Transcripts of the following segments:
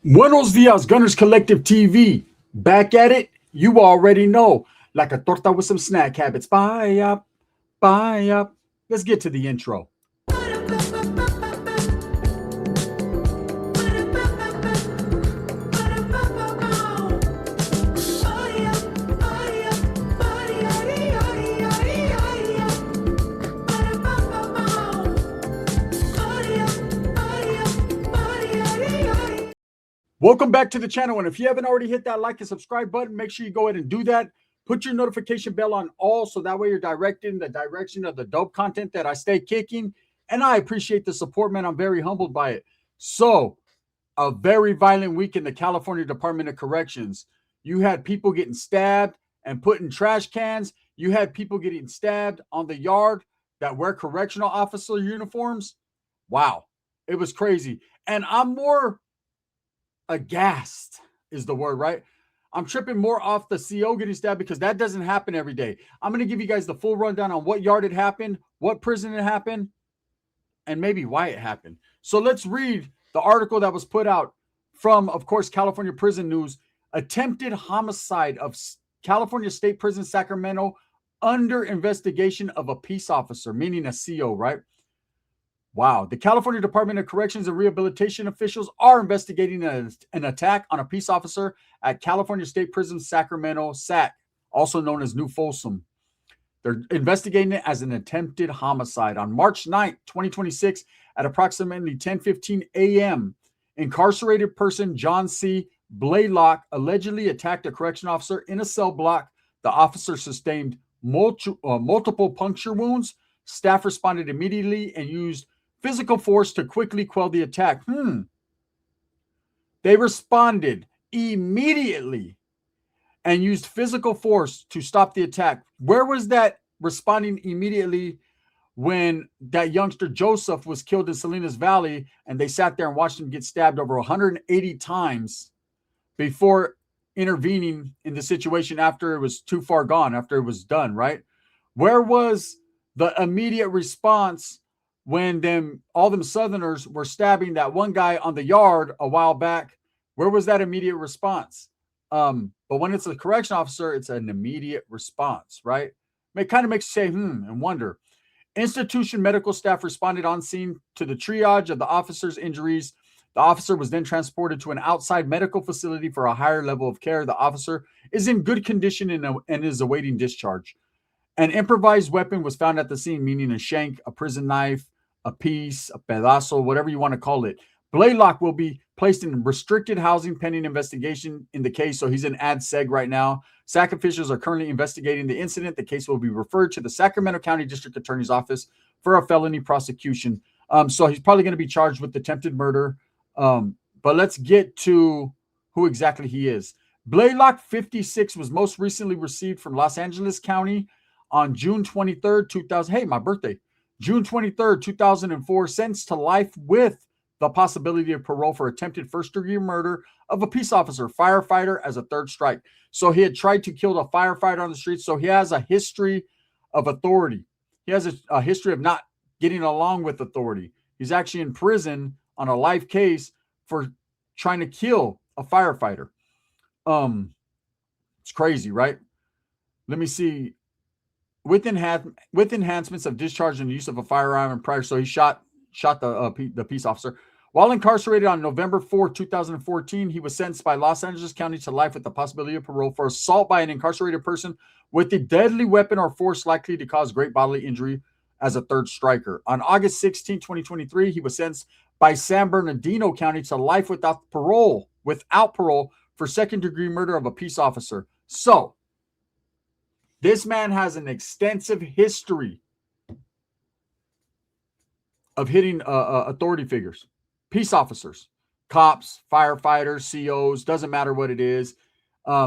Buenos dias, Gunners Collective TV. Back at it, you already know. Like a torta with some snack habits. Bye up, bye up. Let's get to the intro. Welcome back to the channel. And if you haven't already hit that like and subscribe button, make sure you go ahead and do that. Put your notification bell on all so that way you're directed in the direction of the dope content that I stay kicking. And I appreciate the support, man. I'm very humbled by it. So, a very violent week in the California Department of Corrections. You had people getting stabbed and put in trash cans. You had people getting stabbed on the yard that wear correctional officer uniforms. Wow, it was crazy. And I'm more aghast is the word, right? I'm tripping more off the CO getting stabbed because that doesn't happen every day. I'm going to give you guys the full rundown on what yard it happened, what prison it happened, and maybe why it happened. So let's read the article that was put out from, of course, California Prison News. Attempted homicide of California State Prison Sacramento under investigation of a peace officer, meaning a CO, right? Wow. The California Department of Corrections and Rehabilitation officials are investigating an attack on a peace officer at California State Prison Sacramento, SAC, also known as New Folsom. They're investigating it as an attempted homicide. On March 9th, 2026, at approximately 10:15 a.m., incarcerated person John C. Blaylock allegedly attacked a correction officer in a cell block. The officer sustained multiple puncture wounds. Staff responded immediately and used physical force to quickly quell the attack. They responded immediately and used physical force to stop the attack. Where was that responding immediately when that youngster Joseph was killed in Salinas Valley and they sat there and watched him get stabbed over 180 times before intervening in the situation after it was too far gone, after it was done, right? Where was the immediate response when all them Southerners were stabbing that one guy on the yard a while back? Where was that immediate response? But when it's a correction officer, it's an immediate response, right? It kind of makes you say, and wonder. Institution medical staff responded on scene to the triage of the officer's injuries. The officer was then transported to an outside medical facility for a higher level of care. The officer is in good condition and is awaiting discharge. An improvised weapon was found at the scene, meaning a shank, a prison knife, a piece, a pedazo, whatever you want to call it. Blaylock will be placed in restricted housing pending investigation in the case, so he's in ad seg right now. SAC officials are currently investigating the incident. The case will be referred to the Sacramento County District Attorney's Office for a felony prosecution. So he's probably going to be charged with attempted murder. But let's get to who exactly he is. Blaylock, 56, was most recently received from Los Angeles County on June 23rd, 2000. Hey, my birthday. June 23rd, 2004, sentenced to life with the possibility of parole for attempted first-degree murder of a peace officer, firefighter, as a third strike. So he had tried to kill a firefighter on the street. So he has a history of authority. He has a history of not getting along with authority. He's actually in prison on a life case for trying to kill a firefighter. It's crazy, right? Let me see. With enhancements of discharge and use of a firearm and prior, so he shot the peace officer. While incarcerated on November 4, 2014, he was sentenced by Los Angeles County to life with the possibility of parole for assault by an incarcerated person with a deadly weapon or force likely to cause great bodily injury as a third striker. On August 16, 2023, he was sentenced by San Bernardino County to life without parole for second-degree murder of a peace officer. So, this man has an extensive history of hitting authority figures, peace officers, cops, firefighters, COs, doesn't matter what it is.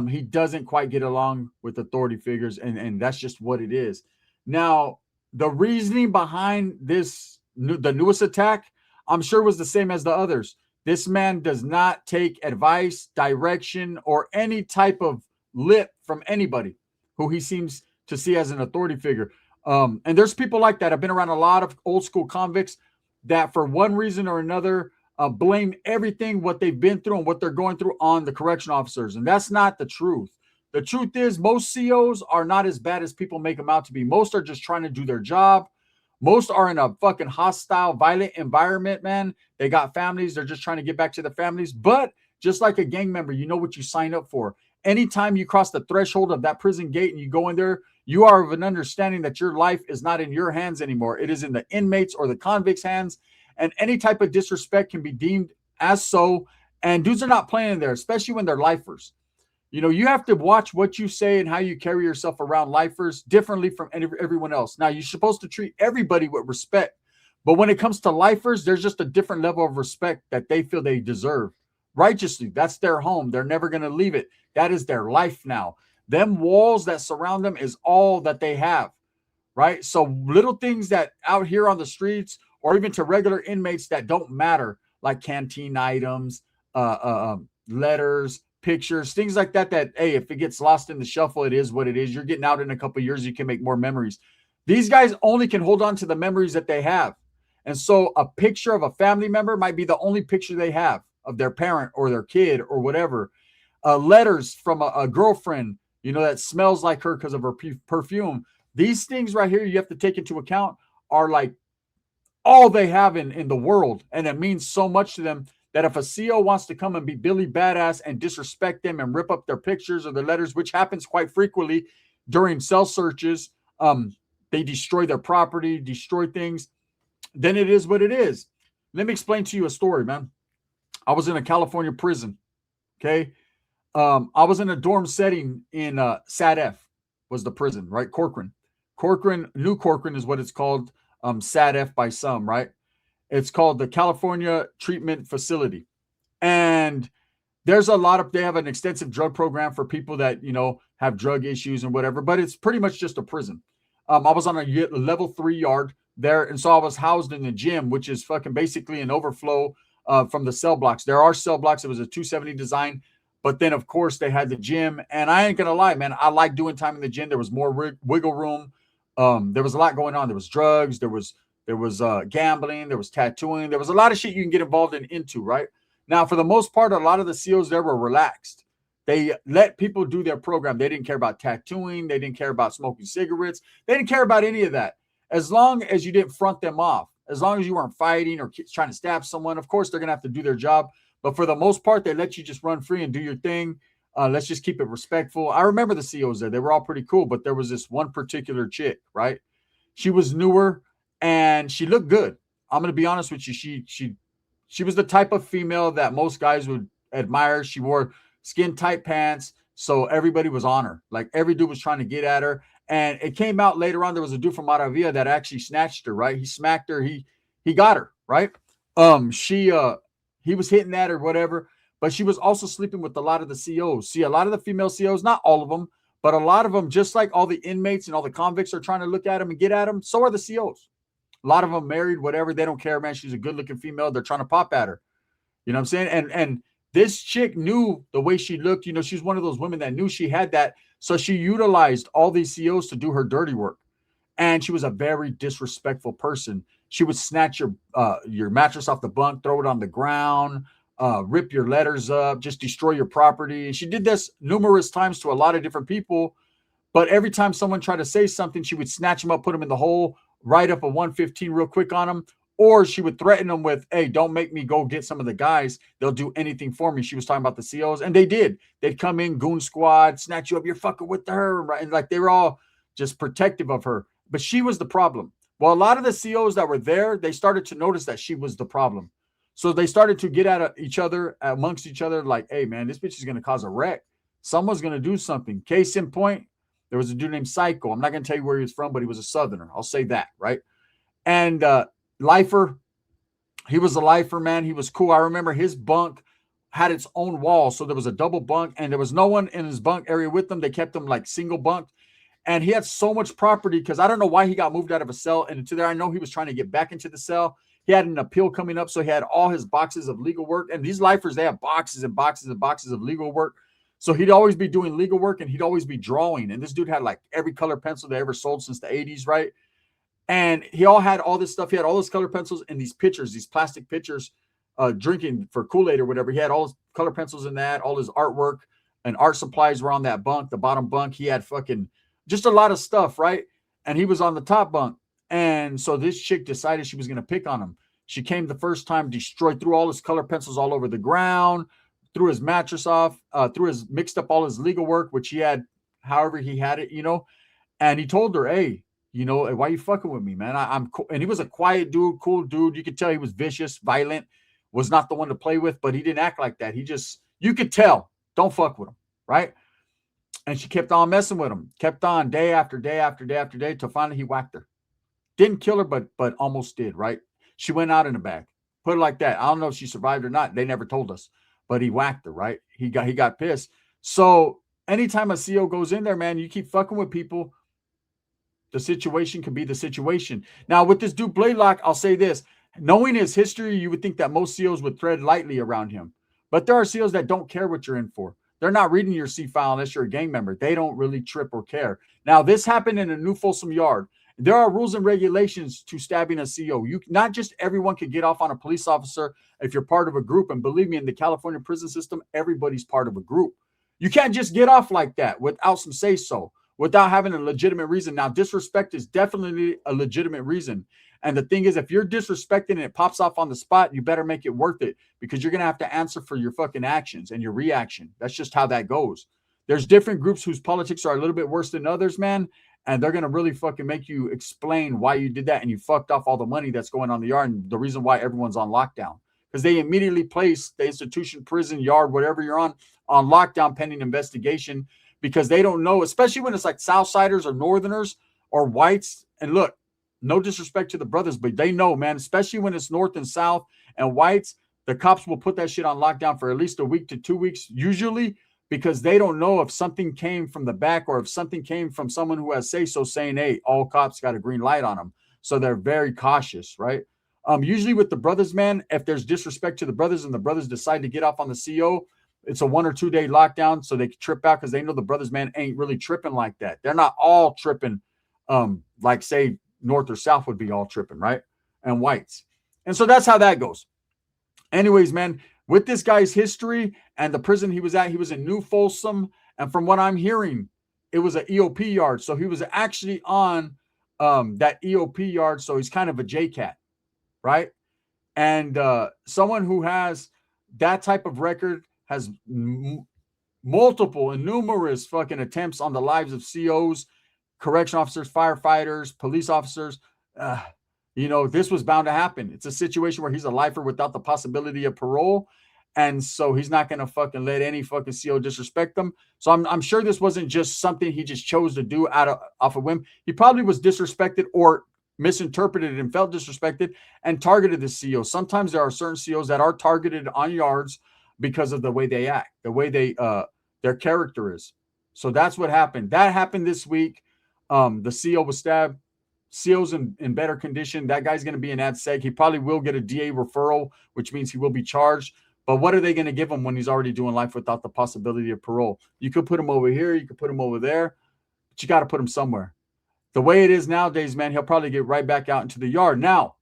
He doesn't quite get along with authority figures, and that's just what it is. Now, the reasoning behind the newest attack, I'm sure was the same as the others. This man does not take advice, direction, or any type of lip from anybody who he seems to see as an authority figure. And there's people like that. I've been around a lot of old school convicts that for one reason or another blame everything what they've been through and what they're going through on the correction officers. And that's not the truth. The truth is most COs are not as bad as people make them out to be. Most are just trying to do their job. Most are in a fucking hostile, violent environment, man. They got families. They're just trying to get back to their families. But just like a gang member, you know what you sign up for. Anytime you cross the threshold of that prison gate and you go in there, you are of an understanding that your life is not in your hands anymore. It is in the inmates or the convicts' hands. And any type of disrespect can be deemed as so. And dudes are not playing there, especially when they're lifers. You know, you have to watch what you say and how you carry yourself around lifers differently from everyone else. Now, you're supposed to treat everybody with respect. But when it comes to lifers, there's just a different level of respect that they feel they deserve. Righteously, that's their home. They're never going to leave it. That is their life now. Them walls that surround them is all that they have, right? So little things that out here on the streets or even to regular inmates that don't matter, like canteen items, letters, pictures, things like that, hey, if it gets lost in the shuffle, it is what it is. You're getting out in a couple of years, you can make more memories. These guys only can hold on to the memories that they have. And so a picture of a family member might be the only picture they have of their parent or their kid or whatever. Letters from a girlfriend, you know, that smells like her because of her perfume. These things right here you have to take into account are like all they have in the world. And it means so much to them that if a CO wants to come and be Billy Badass and disrespect them and rip up their pictures or their letters, which happens quite frequently during cell searches, they destroy their property, destroy things, then it is what it is. Let me explain to you a story, man. I was in a California prison, okay? I was in a dorm setting in SADF was the prison, right? Corcoran, New Corcoran is what it's called, SADF by some, right? It's called the California Treatment Facility. And there's they have an extensive drug program for people that, you know, have drug issues and whatever, but it's pretty much just a prison. I was on a level 3 yard there. And so I was housed in the gym, which is fucking basically an overflow from the cell blocks. There are cell blocks. It was a 270 design. But then, of course, they had the gym. And I ain't going to lie, man, I like doing time in the gym. There was more wiggle room. There was a lot going on. There was drugs. There was gambling. There was tattooing. There was a lot of shit you can get involved into, right? Now, for the most part, a lot of the COs there were relaxed. They let people do their program. They didn't care about tattooing. They didn't care about smoking cigarettes. They didn't care about any of that. As long as you didn't front them off, as long as you weren't fighting or trying to stab someone, of course, they're going to have to do their job. But for the most part, they let you just run free and do your thing. Let's just keep it respectful. I remember the COs there. They were all pretty cool, but there was this one particular chick, right? She was newer and she looked good. I'm going to be honest with you. She was the type of female that most guys would admire. She wore skin tight pants. So everybody was on her. Like every dude was trying to get at her. And it came out later on, there was a dude from Maravilla that actually snatched her, right? He smacked her. He got her, right? He was hitting at her, whatever. But she was also sleeping with a lot of the COs. See, a lot of the female COs, not all of them, but a lot of them, just like all the inmates and all the convicts are trying to look at them and get at them, so are the COs. A lot of them married, whatever. They don't care, man. She's a good-looking female. They're trying to pop at her. You know what I'm saying? And this chick knew the way she looked. You know, she's one of those women that knew she had that. So she utilized all these COs to do her dirty work. And she was a very disrespectful person. She would snatch your mattress off the bunk, throw it on the ground, rip your letters up, just destroy your property. And she did this numerous times to a lot of different people. But every time someone tried to say something, she would snatch them up, put them in the hole, write up a 115 real quick on them. Or she would threaten them with, hey, don't make me go get some of the guys. They'll do anything for me. She was talking about the COs. And they did. They'd come in, goon squad, snatch you up. You're fucking with her. Right? And like they were all just protective of her. But she was the problem. Well, a lot of the COs that were there, they started to notice that she was the problem. So they started to get at each other, amongst each other, like, hey, man, this bitch is going to cause a wreck. Someone's going to do something. Case in point, there was a dude named Psycho. I'm not going to tell you where he was from, but he was a Southerner. I'll say that, right? And lifer, he was a lifer, man. He was cool. I remember his bunk had its own wall. So there was a double bunk, and there was no one in his bunk area with them. They kept him like single bunked. And he had so much property because I don't know why he got moved out of a cell and into there. I know he was trying to get back into the cell. He had an appeal coming up, so he had all his boxes of legal work. And these lifers, they have boxes and boxes and boxes of legal work. So he'd always be doing legal work, and he'd always be drawing. And this dude had like every color pencil they ever sold since the 80s, right? And he had all this stuff. He had all those color pencils and these pictures, these plastic pictures drinking for Kool-Aid or whatever. He had all his color pencils in that, all his artwork and art supplies were on that bunk, the bottom bunk. He had fucking just a lot of stuff, right? And he was on the top bunk. And so this chick decided she was going to pick on him. She came the first time, destroyed, threw all his color pencils all over the ground, threw his mattress off, mixed up all his legal work, which he had, however he had it, and he told her, hey, why you fucking with me, man? I'm cool. And he was a quiet dude, cool dude. You could tell he was vicious, violent, was not the one to play with, but he didn't act like that. You could tell, don't fuck with him, right? And she kept on messing with him, kept on day after day after day after day, till finally he whacked her. Didn't kill her, but almost did, right? She went out in a bag. Put it like that. I don't know if she survived or not. They never told us, but he whacked her, right? He got pissed. So anytime a CO goes in there, man, you keep fucking with people, the situation can be the situation. Now, with this dude Blaylock, I'll say this. Knowing his history, you would think that most COs would tread lightly around him. But there are COs that don't care what you're in for. They're not reading your C file unless you're a gang member. They don't really trip or care. Now, this happened in a New Folsom Yard. There are rules and regulations to stabbing a CO. Not just everyone can get off on a police officer if you're part of a group. And believe me, in the California prison system, everybody's part of a group. You can't just get off like that without some say-so, without having a legitimate reason. Now, disrespect is definitely a legitimate reason. And the thing is, if you're disrespecting and it pops off on the spot, you better make it worth it, because you're going to have to answer for your fucking actions and your reaction. That's just how that goes. There's different groups whose politics are a little bit worse than others, man. And they're going to really fucking make you explain why you did that. And you fucked off all the money that's going on the yard and the reason why everyone's on lockdown. Because they immediately place the institution, prison, yard, whatever you're on lockdown pending investigation, because they don't know, especially when it's like Southsiders or Northerners or whites. And look, no disrespect to the brothers, but they know, man, especially when it's North and South and whites, the cops will put that shit on lockdown for at least a week to 2 weeks, usually, because they don't know if something came from the back or if something came from someone who has say-so saying, hey, all cops got a green light on them. So they're very cautious, right? Usually with the brothers, man, if there's disrespect to the brothers and the brothers decide to get off on the CO, it's a 1 or 2 day lockdown so they can trip out, because they know the brothers, man, ain't really tripping like that. They're not all tripping like, say, North or South would be all tripping, right? And whites. And so that's how that goes. Anyways, man, with this guy's history and the prison he was at, he was in New Folsom. And from what I'm hearing, it was an EOP yard. So he was actually on that EOP yard. So he's kind of a JCAT, right? And someone who has that type of record has multiple and numerous fucking attempts on the lives of COs, correction officers, firefighters, police officers. This was bound to happen. It's a situation where he's a lifer without the possibility of parole. And so he's not going to fucking let any fucking CO disrespect them. So I'm sure this wasn't just something he just chose to do off a whim. He probably was disrespected or misinterpreted and felt disrespected and targeted the CO. Sometimes there are certain COs that are targeted on yards because of the way they act, the way their character is. So that's what happened. That happened this week. The CO was stabbed. CO's in better condition. That guy's going to be in ADSEG. He probably will get a DA referral, which means he will be charged. But what are they going to give him when he's already doing life without the possibility of parole? You could put him over here. You could put him over there. But you got to put him somewhere. The way it is nowadays, man, he'll probably get right back out into the yard. Now,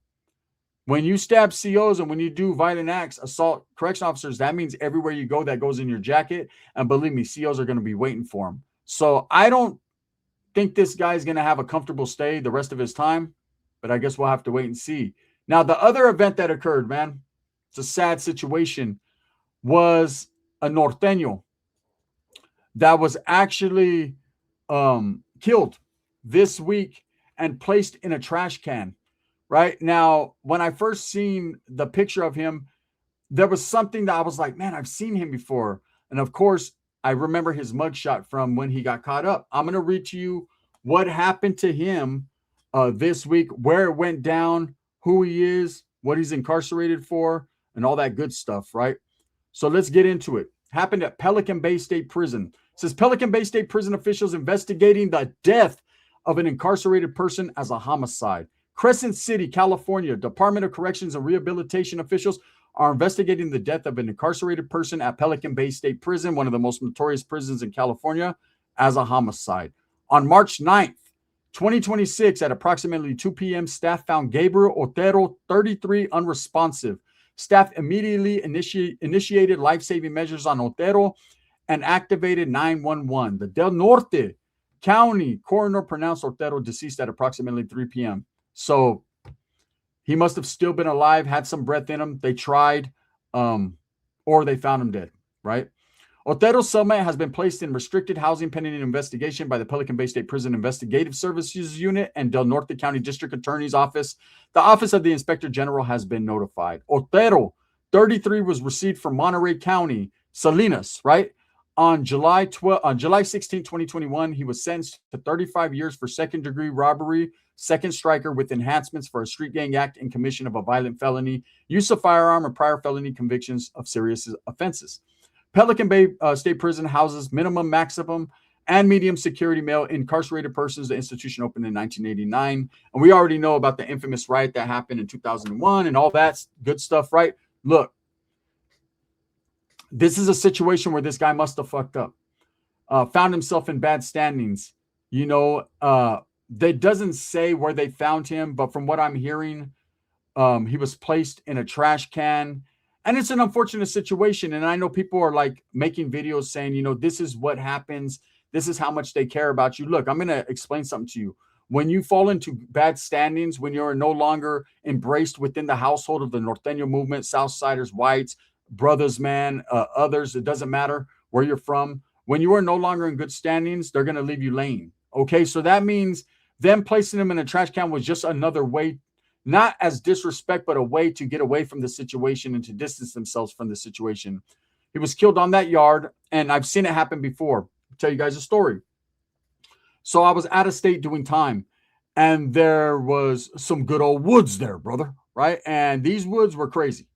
when you stab COs and when you do violent acts, assault correction officers, that means everywhere you go, that goes in your jacket. And believe me, COs are going to be waiting for him. So I don't think this guy's going to have a comfortable stay the rest of his time, but I guess we'll have to wait and see. Now, the other event that occurred, man, it's a sad situation, was a Norteno that was actually killed this week and placed in a trash can. Right now, when I first seen the picture of him, there was something that I was like, man, I've seen him before. And of course, I remember his mugshot from when he got caught up. I'm going to read to you what happened to him this week, where it went down, who he is, what he's incarcerated for, and all that good stuff, right? So let's get into it. Happened at Pelican Bay State Prison. It says Pelican Bay State Prison officials investigating the death of an incarcerated person as a homicide. Crescent City, California, Department of Corrections and Rehabilitation officials are investigating the death of an incarcerated person at Pelican Bay State Prison, one of the most notorious prisons in California, as a homicide. On March 9th, 2026, at approximately 2 p.m., staff found Gabriel Otero, 33, unresponsive. Staff immediately initiated life-saving measures on Otero and activated 911. The Del Norte County coroner pronounced Otero deceased at approximately 3 p.m. So he must have still been alive, had some breath in him. They tried, or they found him dead, right? Otero's cellmate has been placed in restricted housing pending an investigation by the Pelican Bay State Prison Investigative Services Unit and Del Norte County District Attorney's Office. The Office of the Inspector General has been notified. Otero, 33, was received from Monterey County, Salinas, right? On July 16, 2021, he was sentenced to 35 years for second-degree robbery, second striker with enhancements for a street gang act and commission of a violent felony, use of firearm, and prior felony convictions of serious offenses. Pelican Bay State Prison houses minimum, maximum, and medium security male incarcerated persons. The institution opened in 1989. And we already know about the infamous riot that happened in 2001 and all that good stuff, right? Look, this is a situation where this guy must have fucked up, found himself in bad standings. You know, that doesn't say where they found him, but from what I'm hearing, he was placed in a trash can. And it's an unfortunate situation. And I know people are like making videos saying, you know, this is what happens. This is how much they care about you. Look, I'm going to explain something to you. When you fall into bad standings, when you're no longer embraced within the household of the Norteno movement, Southsiders, whites, brothers, man, others, it doesn't matter where you're from. When you are no longer in good standings, they're going to leave you laying. Okay, so that means them placing him in a trash can was just another way, not as disrespect, but a way to get away from the situation and to distance themselves from the situation. He was killed on that yard, and I've seen it happen before. I'll tell you guys a story. So I was out of state doing time, and there was some good old woods there, brother, right? And these woods were crazy.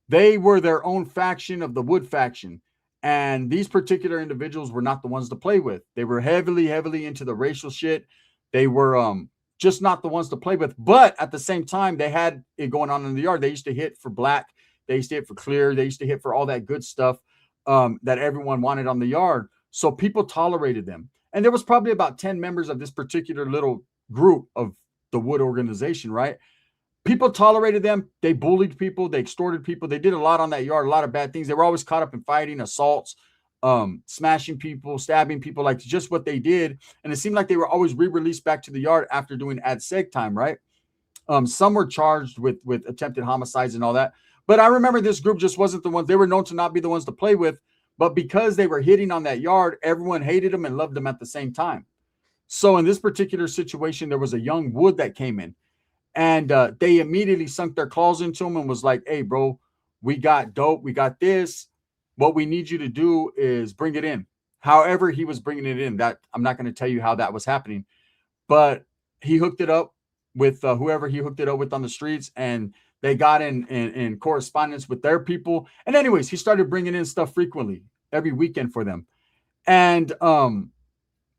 They were their own faction of the wood faction. And these particular individuals were not the ones to play with. They were heavily into the racial shit. They were just not the ones to play with. But at the same time, they had it going on in the yard. They used to hit for black. They used to hit for clear. They used to hit for all that good stuff that everyone wanted on the yard. So people tolerated them. And there was probably about 10 members of this particular little group of the wood organization, right? People tolerated them. They bullied people. They extorted people. They did a lot on that yard, a lot of bad things. They were always caught up in fighting, assaults, smashing people, stabbing people, like just what they did. And it seemed like they were always re-released back to the yard after doing ad seg time, right? Some were charged with attempted homicides and all that. But I remember this group just wasn't the ones. They were known to not be the ones to play with. But because they were hitting on that yard, everyone hated them and loved them at the same time. So in this particular situation, there was a young wood that came in. And they immediately sunk their claws into him and was like, hey, bro, we got dope. We got this. What we need you to do is bring it in. However, he was bringing it in. That I'm not going to tell you how that was happening. But he hooked it up with whoever he hooked it up with on the streets. And they got in correspondence with their people. And anyways, he started bringing in stuff frequently every weekend for them. And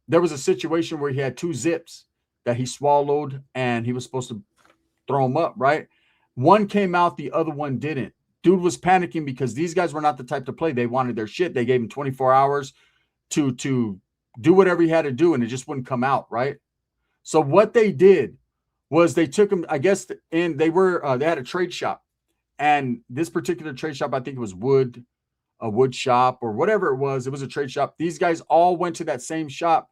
there was a situation where he had 2 zips that he swallowed and he was supposed to throw them up, right? One came out, the other one didn't. Dude was panicking because these guys were not the type to play. They wanted their shit. They gave him 24 hours to do whatever he had to do, and it just wouldn't come out, right? So what they did was they took him, I guess, and they had a trade shop. And this particular trade shop, I think it was a wood shop or whatever it was. It was a trade shop. These guys all went to that same shop,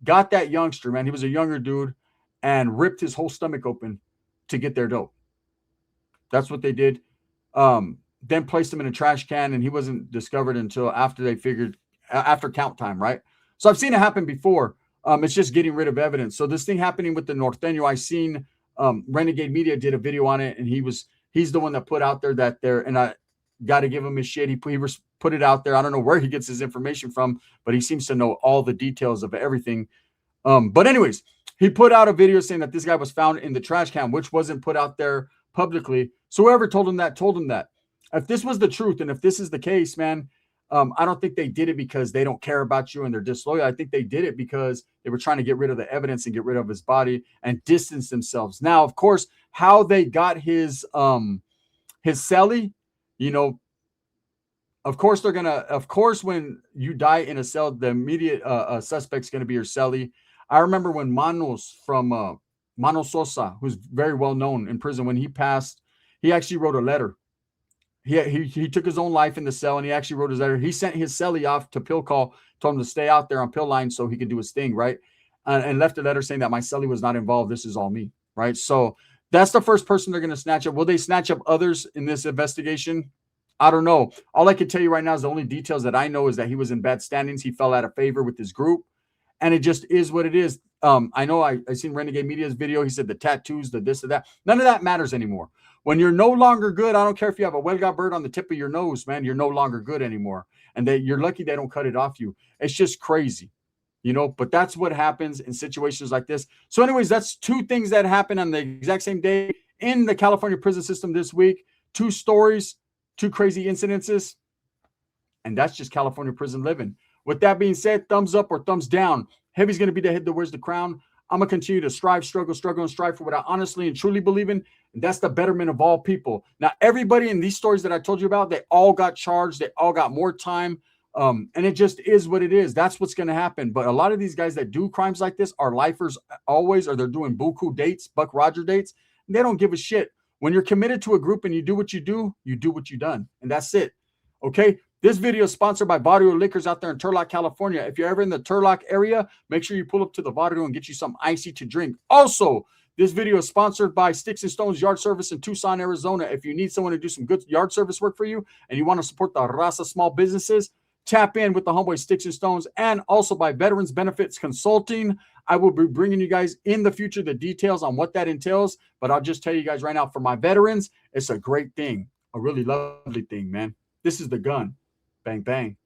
got that youngster, man. He was a younger dude, and ripped his whole stomach open to get their dope. That's what they did. Then placed him in a trash can, and he wasn't discovered until after count time, right? So I've seen it happen before. It's just getting rid of evidence. So this thing happening with the Norteno, I seen Renegade Media did a video on it, and he's the one that put out there that and I got to give him his shit. He put it out there. I don't know where he gets his information from, but he seems to know all the details of everything. But anyways, he put out a video saying that this guy was found in the trash can, which wasn't put out there publicly. So whoever told him that. If this was the truth, and if this is the case, man, I don't think they did it because they don't care about you and they're disloyal. I think they did it because they were trying to get rid of the evidence and get rid of his body and distance themselves. Now, of course, how they got his cellie, you know, of course, when you die in a cell, the immediate suspect's going to be your cellie. I remember when Manos from Manos Sosa, who's very well known in prison, when he passed, he actually wrote a letter He took his own life in the cell, and he actually wrote his letter. He sent his cellie off to pill call, told him to stay out there on pill line so he could do his thing, right? And left a letter saying that my cellie was not involved. This is all me, right? So that's the first person they're going to snatch up. Will they snatch up others in this investigation? I don't know. All I can tell you right now is the only details that I know is that he was in bad standings. He fell out of favor with his group, and it just is what it is. I know I seen Renegade Media's video. He said the tattoos, the this, or that. None of that matters anymore. When you're no longer good, I don't care if you have a well-got bird on the tip of your nose, man. You're no longer good anymore, and you're lucky they don't cut it off you. It's just crazy, But that's what happens in situations like this. So, anyways, that's two things that happen on the exact same day in the California prison system this week. Two stories, two crazy incidences, and that's just California prison living. With that being said, thumbs up or thumbs down. Heavy's going to be the head that wears the crown. I'm going to continue to strive, struggle, and strive for what I honestly and truly believe in, and that's the betterment of all people. Now, everybody in these stories that I told you about, they all got charged. They all got more time, and it just is what it is. That's what's going to happen. But a lot of these guys that do crimes like this are lifers always, or they're doing buku dates, Buck Roger dates, and they don't give a shit. When you're committed to a group and you do what you do done, and that's it. Okay? This video is sponsored by Barrio Liquors out there in Turlock, California. If you're ever in the Turlock area, make sure you pull up to the Barrio and get you some icy to drink. Also, this video is sponsored by Sticks and Stones Yard Service in Tucson, Arizona. If you need someone to do some good yard service work for you and you want to support the Raza small businesses, tap in with the homeboy Sticks and Stones, and also by Veterans Benefits Consulting. I will be bringing you guys in the future the details on what that entails, but I'll just tell you guys right now, for my veterans, it's a great thing, a really lovely thing, man. This is the gun. Bang, bang.